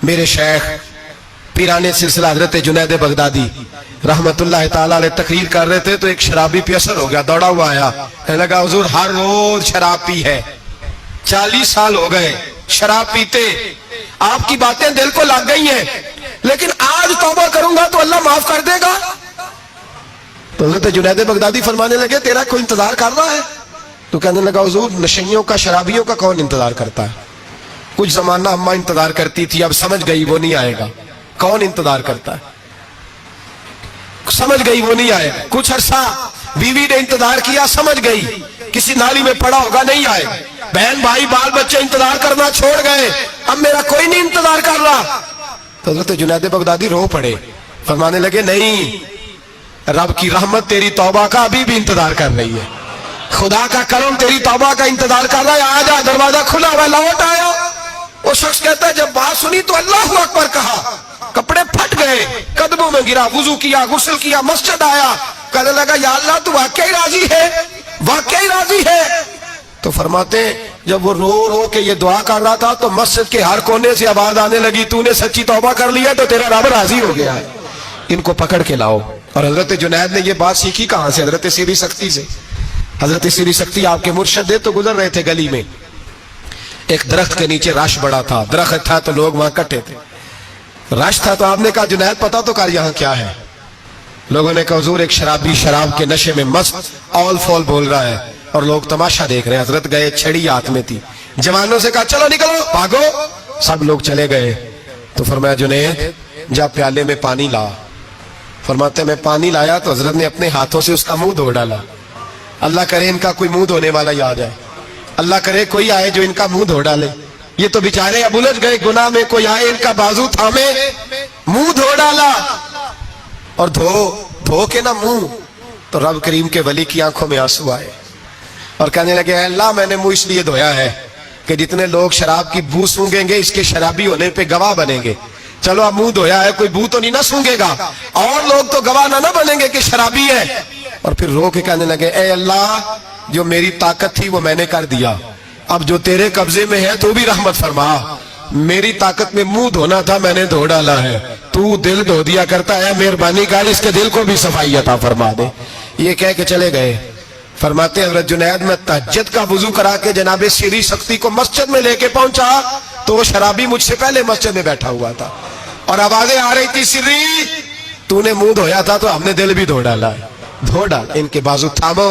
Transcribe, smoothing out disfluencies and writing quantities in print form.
میرے شیخ پیرانے سلسلہ حضرت جنید بغدادی رحمت اللہ تعالیٰ علیہ تقریر کر رہے تھے تو ایک شرابی پہ اثر ہو گیا، دوڑا ہوا آیا، کہنے لگا حضور ہر روز شراب پی ہے، 40 سال ہو گئے شراب پیتے، آپ کی باتیں دل کو لگ گئی ہیں، لیکن آج توبہ کروں گا تو اللہ معاف کر دے گا۔ تو حضرت جنید بغدادی فرمانے لگے تیرا کوئی انتظار کر رہا ہے؟ تو کہنے لگا حضور نشیوں کا شرابیوں کا کون انتظار کرتا ہے؟ کچھ زمانہ اماں انتظار کرتی تھی، اب سمجھ گئی وہ نہیں آئے گا۔ کون انتظار کرتا ہے؟ سمجھ گئی وہ نہیں آئے گا۔ کچھ عرصہ بیوی نے انتظار کیا، سمجھ گئی کسی نالی میں پڑا ہوگا نہیں آئے گا۔ بہن بھائی بال بچے انتظار کرنا چھوڑ گئے، اب میرا کوئی نہیں انتظار کر رہا۔ تو حضرت جنید بغدادی رو پڑے، فرمانے لگے نہیں، رب کی رحمت تیری توبہ کا ابھی بھی انتظار کر رہی ہے، خدا کا کرم تیری توبہ کا انتظار کر رہا ہے، آ جا، دروازہ کھلا ہوا، لوٹ آیا۔ وہ شخص کہتا ہے جب بات سنی تو اللہ اکبر کہا، کپڑے پھٹ گئے، قدموں میں گرا، وضو کیا، غسل کیا، مسجد آیا، کہنے لگا یا اللہ تو واقعی راضی ہے، واقعی راضی ہے۔ تو فرماتے ہیں جب وہ رو رو کے یہ دعا کر رہا تھا تو مسجد کے ہر کونے سے آواز آنے لگی تو نے سچی توبہ کر لیا تو تیرا رب راضی ہو گیا ہے، ان کو پکڑ کے لاؤ۔ اور حضرت جنید نے یہ بات سیکھی کہاں سے؟ حضرت سیری سختی سے۔ حضرت سیری سختی آپ کے مرشد دے تو گزر رہے تھے گلی میں، ایک درخت کے نیچے رش بڑا تھا، درخت تھا تو لوگ وہاں کٹے تھے، رش تھا تو آپ نے کہا جنید پتا تو کر یہاں کیا ہے؟ لوگوں نے کہا حضور ایک شرابی شراب کے نشے میں مست اول فول بول رہا ہے اور لوگ تماشا دیکھ رہے ہیں۔ حضرت گئے، چھڑی ہاتھ میں تھی، جوانوں سے کہا چلو نکلو بھاگو، سب لوگ چلے گئے۔ تو فرمایا جنید جا پیالے میں پانی لا۔ فرماتے میں پانی لایا تو حضرت نے اپنے ہاتھوں سے اس کا منہ دھو ڈالا۔ اللہ کرے ان کا کوئی منہ دھونے والا یاد آئے، اللہ کرے کوئی آئے جو ان کا منہ دھو ڈالے، یہ تو بیچارے اب الجھ گئے گناہ میں، کوئی آئے ان کا بازو تھامے، منہ دھو ڈالا، اور دھو کے نہ منہ، تو رب کریم کے ولی کی آنکھوں میں آنسو آئے اور کہنے لگے اے اللہ میں نے منہ اس لیے دھویا ہے کہ جتنے لوگ شراب کی بو سونگیں گے اس کے شرابی ہونے پہ گواہ بنیں گے۔ چلو اب منہ دھویا ہے، کوئی بو تو نہیں نہ سونگے گا، اور لوگ تو گواہ نہ بنیں گے کہ شرابی ہے۔ اور پھر رو کے کہنے لگے اے اللہ جو میری طاقت تھی وہ میں نے کر دیا، اب جو تیرے قبضے میں ہے تو بھی رحمت فرما، میری طاقت میں منہ دھونا تھا میں نے دھو ڈالا ہے، تو دل دھو دیا کرتا ہے، مہربانی کر اس کے دل کو بھی صفائی عطا فرما دے۔ یہ کہہ کے چلے گئے۔ فرماتے ہیں حضرت جنید میں تہجد کا وضو کرا کے جناب سیری سختی کو مسجد میں لے کے پہنچا تو وہ شرابی مجھ سے پہلے مسجد میں بیٹھا ہوا تھا اور آوازیں آ رہی تھی سری تو نے منہ دھویا تھا تو ہم نے دل بھی دھو ڈالا ہے، دھو ڈال، ان کے بازو تھامو۔